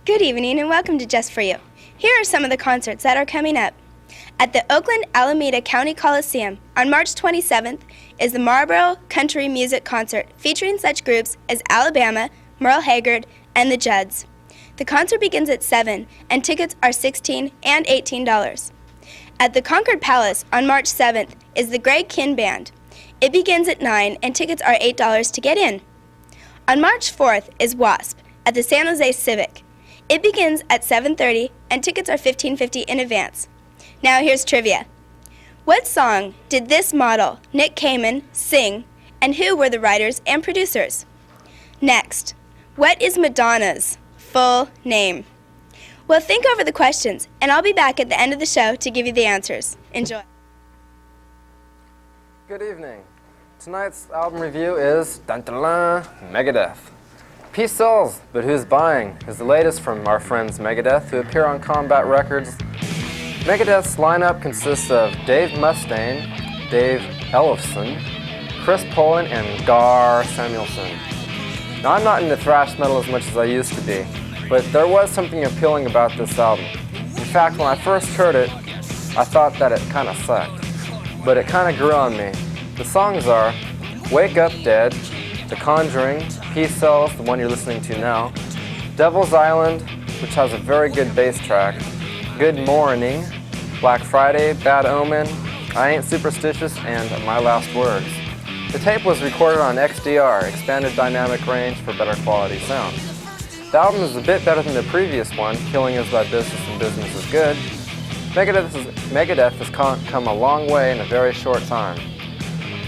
Good evening and welcome to Just For You. Here are some of the concerts that are coming up. At the Oakland Alameda County Coliseum on March 27th is the Marlboro Country Music Concert featuring such groups as Alabama, Merle Haggard, and the Judds. The concert begins at 7 and tickets are $16 and $18. At the Concord Palace on March 7th is the Greg Kihn Band. It begins at 9 and tickets are $8 to get in. On March 4th is WASP at the San Jose Civic. It begins at 7:30 and tickets are $15.50 in advance. Now here's trivia. What song did this model, Nick Kamen, sing, and who were the writers and producers? Next, what is Madonna's full name? Well, think over the questions, and I'll be back at the end of the show to give you the answers. Enjoy. Good evening. Tonight's album review is Megadeth. Peace Sells, But Who's Buying is the latest from our friends Megadeth, who appear on Combat Records. Megadeth's lineup consists of Dave Mustaine, Dave Ellefson, Chris Poland, and Gar Samuelson. Now, I'm not into thrash metal as much as I used to be, but there was something appealing about this album. In fact, when I first heard it, I thought that it kind of sucked, but it kind of grew on me. The songs are Wake Up Dead, The Conjuring, Peace Sells, the one you're listening to now, Devil's Island, which has a very good bass track, Good Morning, Black Friday, Bad Omen, I Ain't Superstitious, and My Last Words. The tape was recorded on XDR, Expanded Dynamic Range for better quality sound. The album is a bit better than the previous one, Killing Is Thy Business and Business Is Good. Megadeth has come a long way in a very short time.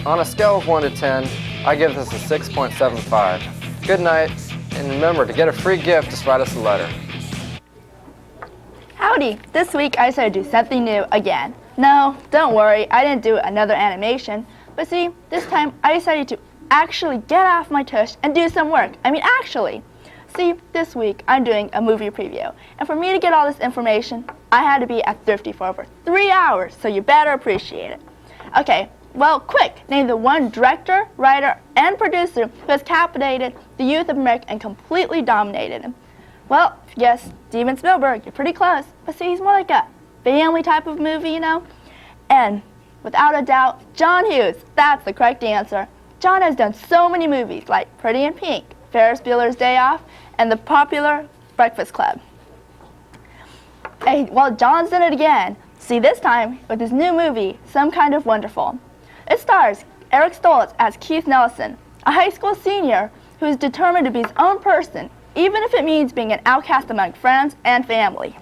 On a scale of 1 to 10, I give this a 6.75. Good night, and remember, to get a free gift, just write us a letter. Howdy! This week I decided to do something new again. No, don't worry, I didn't do another animation. But see, this time I decided to actually get off my tush and do some work. Actually. See, this week I'm doing a movie preview. And for me to get all this information, I had to be at Thrifty for over 3 hours, so you better appreciate it. Okay. Well, quick, name the one director, writer, and producer who has captivated the youth of America and completely dominated him. Well, yes, Steven Spielberg, you're pretty close, but see, he's more like a family type of movie, you know? And without a doubt, John Hughes, that's the correct answer. John has done so many movies like Pretty in Pink, Ferris Bueller's Day Off, and the popular Breakfast Club. Hey, well, John's done it again. See, this time with his new movie, Some Kind of Wonderful. It stars Eric Stoltz as Keith Nelson, a high school senior who is determined to be his own person, even if it means being an outcast among friends and family.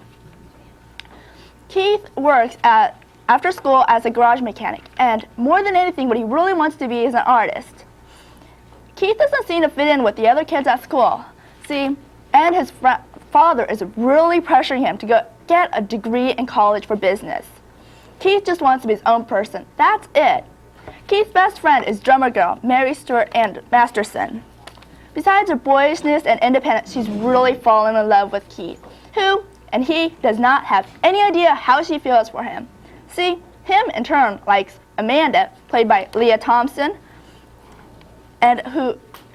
Keith works after school as a garage mechanic, and more than anything, what he really wants to be is an artist. Keith doesn't seem to fit in with the other kids at school. See, and his father is really pressuring him to go get a degree in college for business. Keith just wants to be his own person. That's it. Keith's best friend is drummer girl Mary Stuart Masterson. Besides her boyishness and independence, she's really fallen in love with Keith, who, and he, does not have any idea how she feels for him. See, him in turn likes Amanda, played by Leah Thompson, and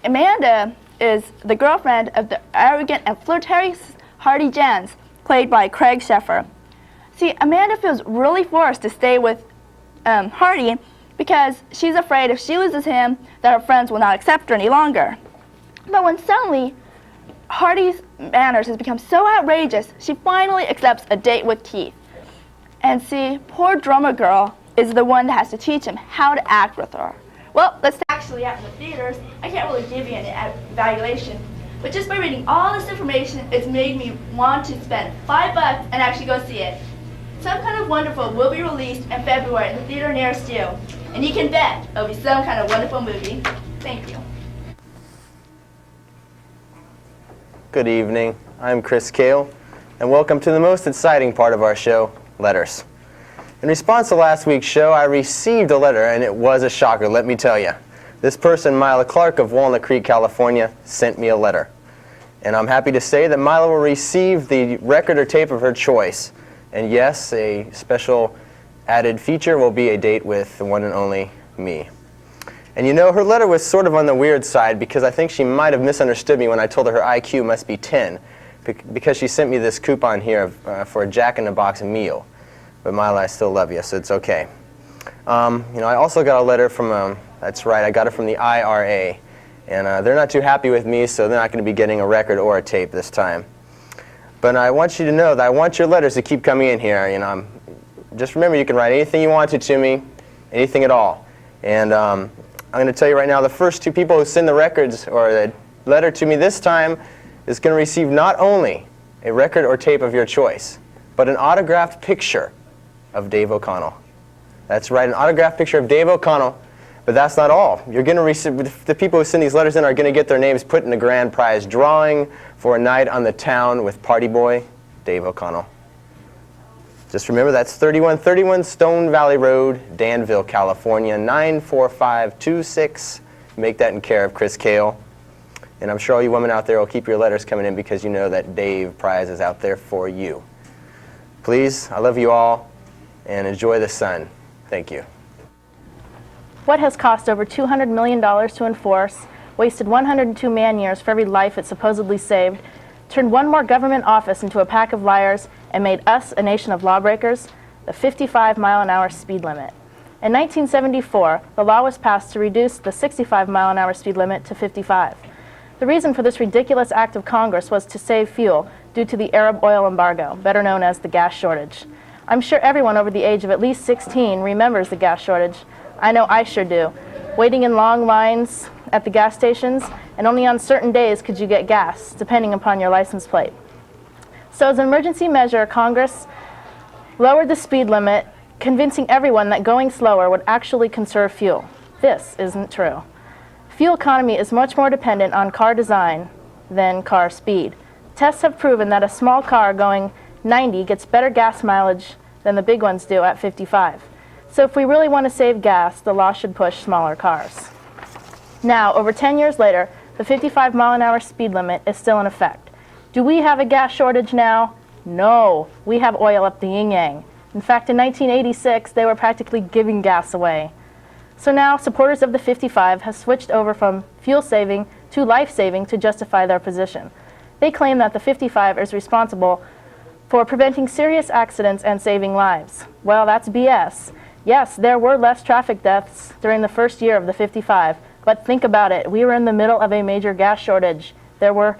Amanda is the girlfriend of the arrogant and flirtatious Hardy Jens, played by Craig Sheffer. See, Amanda feels really forced to stay with Hardy because she's afraid if she loses him that her friends will not accept her any longer. But when suddenly Hardy's manners has become so outrageous, she finally accepts a date with Keith. And see, poor drummer girl is the one that has to teach him how to act with her. Well, that's actually out in the theaters. I can't really give you an evaluation, but just by reading all this information, it's made me want to spend $5 and actually go see it. Some Kind of Wonderful will be released in February in the theater nearest you. And you can bet it'll be some kind of wonderful movie. Thank you. Good evening. I'm Chris Kale, and welcome to the most exciting part of our show, letters. In response to last week's show, I received a letter, and it was a shocker, let me tell you. This person, Mila Clark of Walnut Creek, California, sent me a letter. And I'm happy to say that Mila will receive the record or tape of her choice. And yes, a special added feature will be a date with the one and only me. And you know, her letter was sort of on the weird side because I think she might have misunderstood me when I told her IQ must be 10. because she sent me this coupon here for a Jack-in-the-Box meal. But Mila, I still love you, so it's okay. I also got a letter from, that's right, I got it from the IRA. And they're not too happy with me, so they're not going to be getting a record or a tape this time. But I want you to know that I want your letters to keep coming in here. Just remember, you can write anything you want to me, anything at all. And I'm going to tell you right now, the first two people who send the records or the letter to me this time is going to receive not only a record or tape of your choice, but an autographed picture of Dave O'Connell. That's right, an autographed picture of Dave O'Connell. But that's not all. You're going to receive, the people who send these letters in are going to get their names put in the grand prize drawing for a night on the town with party boy Dave O'Connell. Just remember, that's 3131 Stone Valley Road, Danville, California, 94526. Make that in care of Chris Kale. And I'm sure all you women out there will keep your letters coming in because you know that Dave prize is out there for you. Please, I love you all, and enjoy the sun. Thank you. What has cost over $200 million to enforce, wasted 102 man-years for every life it supposedly saved, turned one more government office into a pack of liars, and made us a nation of lawbreakers? The 55-mile-an-hour speed limit. In 1974, the law was passed to reduce the 65-mile-an-hour speed limit to 55. The reason for this ridiculous act of Congress was to save fuel due to the Arab oil embargo, better known as the gas shortage. I'm sure everyone over the age of at least 16 remembers the gas shortage. I know I sure do. Waiting in long lines at the gas stations, and only on certain days could you get gas, depending upon your license plate. So as an emergency measure, Congress lowered the speed limit, convincing everyone that going slower would actually conserve fuel. This isn't true. Fuel economy is much more dependent on car design than car speed. Tests have proven that a small car going 90 gets better gas mileage than the big ones do at 55. So if we really want to save gas, the law should push smaller cars. Now, over 10 years later, the 55-mile-an-hour speed limit is still in effect. Do we have a gas shortage now? No, we have oil up the yin-yang. In fact, in 1986, they were practically giving gas away. So now, supporters of the 55 have switched over from fuel-saving to life-saving to justify their position. They claim that the 55 is responsible for preventing serious accidents and saving lives. Well, that's BS. Yes, there were less traffic deaths during the first year of the 55, but think about it. We were in the middle of a major gas shortage. There were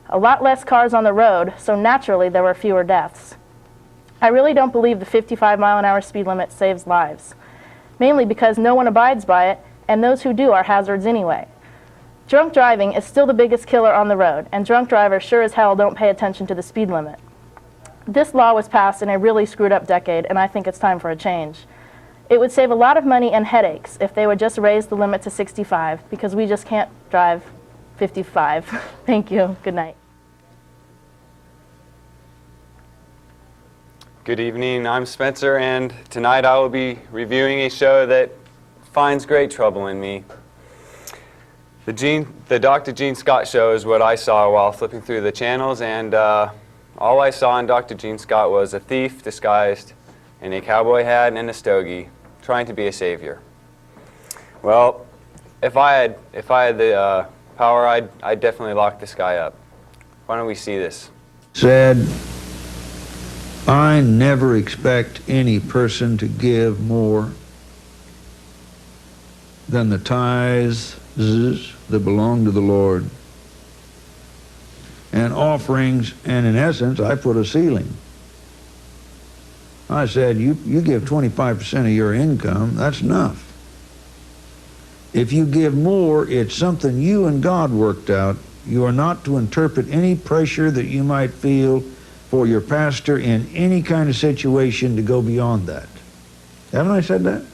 a lot less cars on the road, so naturally there were fewer deaths. I really don't believe the 55-mile-an-hour speed limit saves lives, mainly because no one abides by it, and those who do are hazards anyway. Drunk driving is still the biggest killer on the road, and drunk drivers sure as hell don't pay attention to the speed limit. This law was passed in a really screwed up decade, and I think it's time for a change. It would save a lot of money and headaches if they would just raise the limit to 65, because we just can't drive 55. Thank you. Good night. Good evening, I'm Spencer, and tonight I will be reviewing a show that finds great trouble in me. The Dr. Gene Scott Show is what I saw while flipping through the channels, and all I saw in Dr. Gene Scott was a thief disguised in a cowboy hat and a stogie, trying to be a savior. Well, if I had the power, I'd definitely lock this guy up. Why don't we see this? Said, I never expect any person to give more than the tithes that belong to the Lord and offerings, and in essence, I put a ceiling. I said, you give 25% of your income, that's enough. If you give more, it's something you and God worked out. You are not to interpret any pressure that you might feel for your pastor in any kind of situation to go beyond that. Haven't I said that?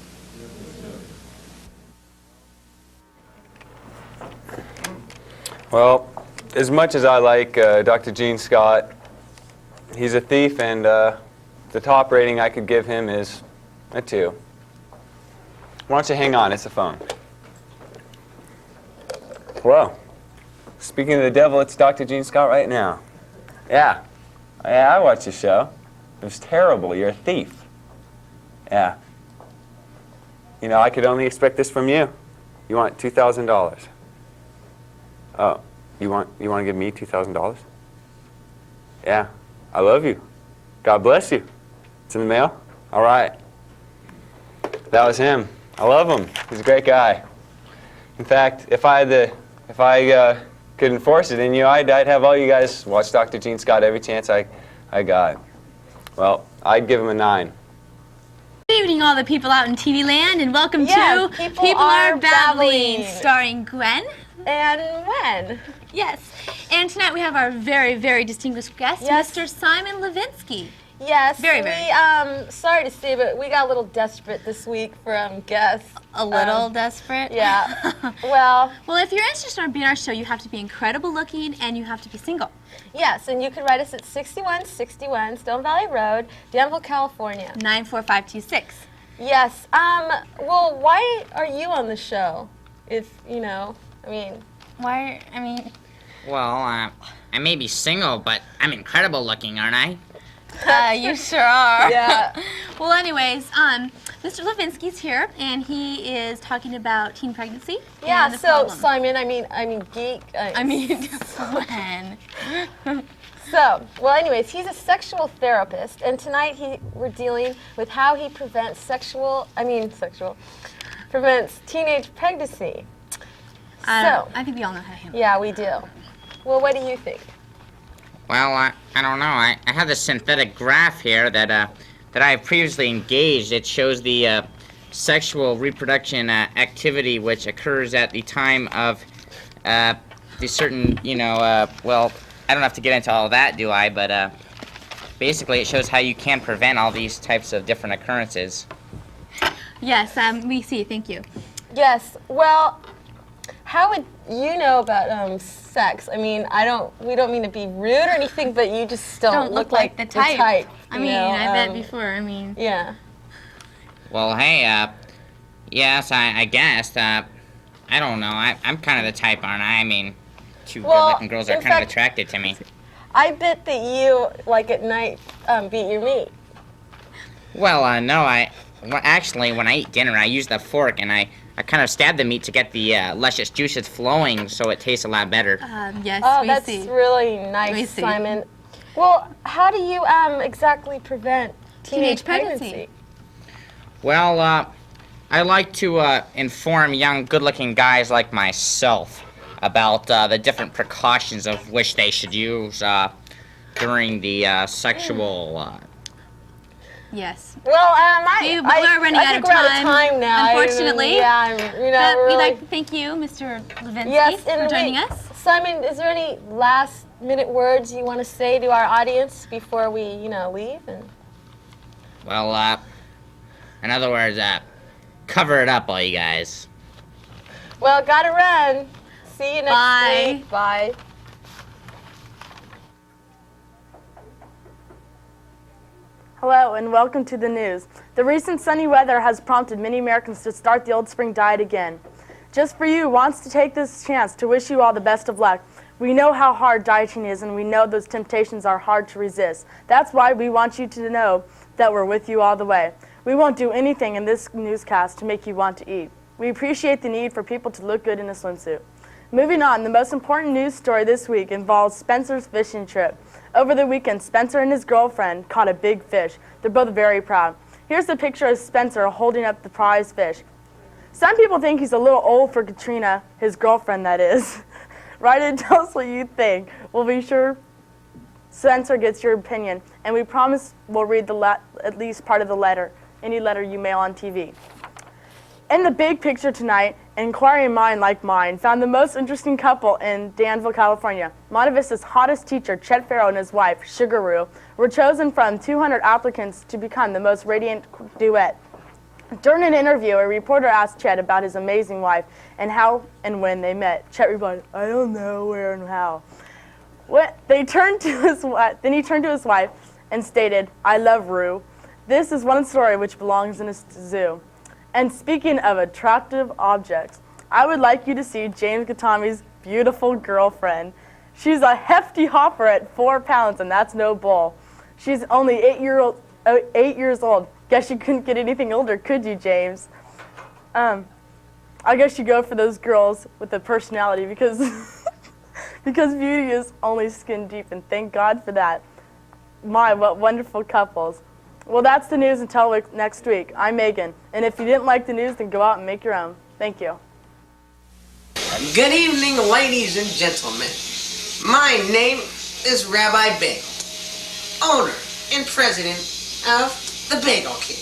Well, as much as I like Dr. Gene Scott, he's a thief, and the top rating I could give him is a 2. Why don't you hang on? It's a phone. Whoa. Speaking of the devil, it's Dr. Gene Scott right now. Yeah, I watched the show. It was terrible. You're a thief. Yeah. You know, I could only expect this from you. You want $2,000. Oh, you want to give me $2,000? Yeah, I love you. God bless you. It's in the mail? All right. That was him. I love him. He's a great guy. In fact, if I could enforce it in you, I'd have all you guys watch Dr. Gene Scott every chance I got. Well, I'd give him a 9. Good evening, all the people out in TV land, and welcome Yes, to People Are Babbling. starring Gwen. And when? Yes, and tonight we have our very, very distinguished guest, Yes. Mr. Simon Levinsky. Yes, Very, we, sorry to say, but we got a little desperate this week for guests. A little desperate. Yeah. Well, Well, if you're interested in being our show, you have to be incredible looking and you have to be single. yes, and you can write us at 6161 Stone Valley Road, Danville, California. 94526. Yes. Well, why are you on the show? If, you know, I mean, Well, I may be single, but I'm incredible looking, aren't I? You sure are. yeah. Well, anyways, Mr. Levinsky's here, and he is talking about teen pregnancy. Yeah, and the so problem. Simon, I mean, geek. Gwen. So, well, anyways, he's a sexual therapist, and tonight we're dealing with how he prevents prevents teenage pregnancy. So, I think we all know how to handle yeah, we do. Well, what do you think? Well, I don't know. I have this synthetic graph here that I've previously engaged. It shows the sexual reproduction activity which occurs at the time of the certain, well, I don't have to get into all of that, do I? But basically it shows how you can prevent all these types of different occurrences. Yes, we see. Thank you. Yes. Well, how would you know about sex? I mean, we don't mean to be rude or anything, but you just don't look like the type. I you mean, know, I bet before. I mean, yeah. Well, hey, yes, I guess. I don't know. I'm kind of the type, aren't I? I mean, two good-looking girls are in kind of fact, attracted to me. I bet that you, like at night, beat your meat. Well, no, actually, when I eat dinner, I use the fork and I kind of stab the meat to get the luscious juices flowing so it tastes a lot better. yes, Oh, we that's see. really We nice, see. Simon. Well, how do you exactly prevent teenage pregnancy? Well, I like to inform young, good-looking guys like myself about the different precautions of which they should use during the sexual... Yes. Well, We're running I out think of we're out of time now. Unfortunately. Yeah, But we'd really. like to thank you, Mr. Levinsky, Yes, for and joining us. Simon, is there any last-minute words you want to say to our audience before we, leave? And Well, in other words, cover it up, all you guys. well, gotta run. See you next Bye. week. Bye. Hello and welcome to the news. The recent sunny weather has prompted many Americans to start the old spring diet again. Just for You wants to take this chance to wish you all the best of luck. We know how hard dieting is and we know those temptations are hard to resist. That's why we want you to know that we're with you all the way. We won't do anything in this newscast to make you want to eat. We appreciate the need for people to look good in a swimsuit. Moving on, the most important news story this week involves Spencer's fishing trip. Over the weekend, Spencer and his girlfriend caught a big fish. They're both very proud. Here's a picture of Spencer holding up the prize fish. Some people think he's a little old for Katrina, his girlfriend that is. Write in, tell us what you think. We'll be sure Spencer gets your opinion, and we promise we'll read at least part of the letter, any letter you mail on TV. In the big picture tonight, an inquiring mind like mine found the most interesting couple in Danville, California. Monte Vista's hottest teacher, Chester Farrow, and his wife, Sugaroo, were chosen from 200 applicants to become the most radiant duet. During an interview, a reporter asked Chet about his amazing wife and how and when they met. Chet replied, "I don't know where and how." Then he turned to his wife and stated, "I love Rue. This is one story which belongs in a zoo." And speaking of attractive objects, I would like you to see James Katami's beautiful girlfriend. She's a hefty hopper at 4 pounds, and that's no bull. She's only 8 years old. Guess you couldn't get anything older, could you, James? I guess you go for those girls with a personality because because beauty is only skin deep, and thank God for that. My, what wonderful couples. Well, that's the news until next week. I'm Megan, and if you didn't like the news, then go out and make your own. Thank you. Good evening, ladies and gentlemen. My name is Rabbi Bagel, owner and president of the Bagel King.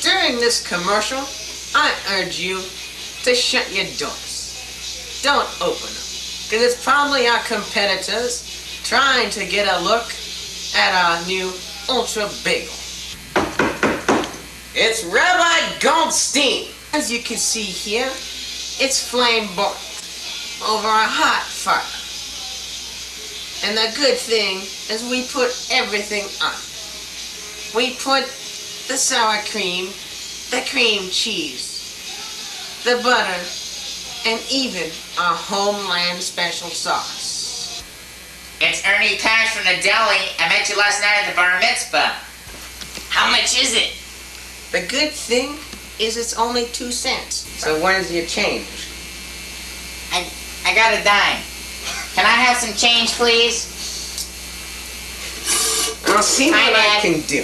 During this commercial, I urge you to shut your doors. Don't open them, because it's probably our competitors trying to get a look at our new Ultra Bagel. It's Rabbi Goldstein. As you can see here, it's flamboyant over a hot fire. And the good thing is we put everything on. We put the sour cream, the cream cheese, the butter, and even our homeland special sauce. It's Ernie Tash from the deli. I met you last night at the bar mitzvah. How much is it? The good thing is it's only 2 cents. So where's your change? I got a dime. Can I have some change, please? I'll see Hi, what I Dad. can do.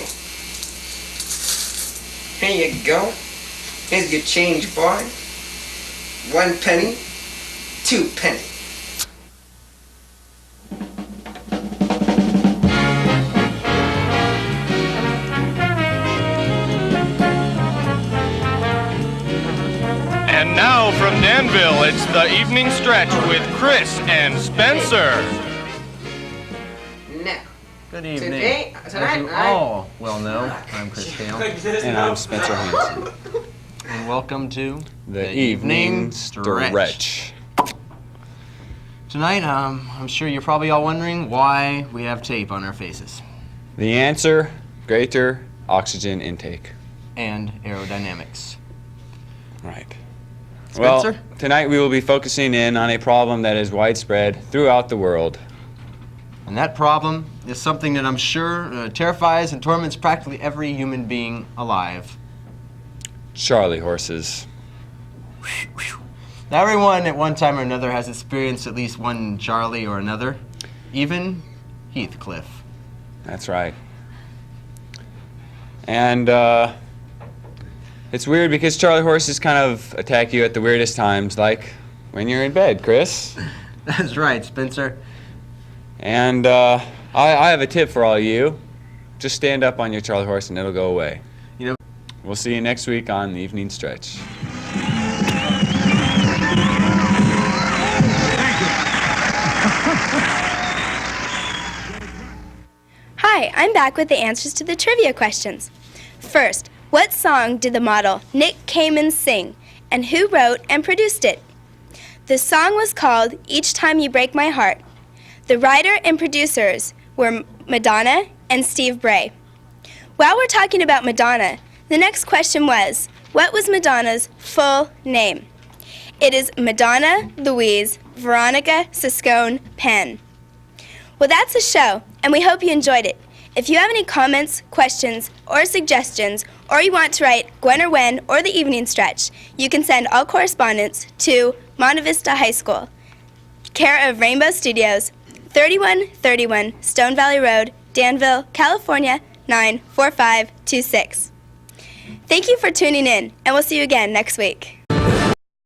Here you go. Here's your change, boy. 1 penny, 2 penny. And now from Danville, it's the evening stretch with Chris and Spencer. Now, Good evening. tonight, As you all well know, I'm Chris Hale, And I'm Spencer Hansen. and welcome to The evening stretch. Tonight, I'm sure you're probably all wondering why we have tape on our faces. The answer, greater oxygen intake. And aerodynamics. Right. Spencer? Well, tonight we will be focusing in on a problem that is widespread throughout the world. And that problem is something that I'm sure terrifies and torments practically every human being alive. Charlie horses. Now, everyone at one time or another has experienced at least one Charlie or another, even Heathcliff. That's right. And it's weird because Charlie horses kind of attack you at the weirdest times, like when you're in bed, Chris. That's right, Spencer. And I have a tip for all of you. Just stand up on your Charlie horse and it'll go away. You know, We'll see you next week on the evening stretch. Hi, I'm back with the answers to the trivia questions. First, what song did the model Nick Kamen sing, and who wrote and produced it? The song was called Each Time You Break My Heart. The writer and producers were Madonna and Steve Bray. While we're talking about Madonna, the next question was, what was Madonna's full name? It is Madonna Louise Veronica Siscone Penn. Well, that's the show, and we hope you enjoyed it. If you have any comments, questions, or suggestions, or you want to write Gwen or Wen or the Evening Stretch, you can send all correspondence to Monte Vista High School, care of Rainbow Studios, 3131 Stone Valley Road, Danville, California, 94526. Thank you for tuning in, and we'll see you again next week.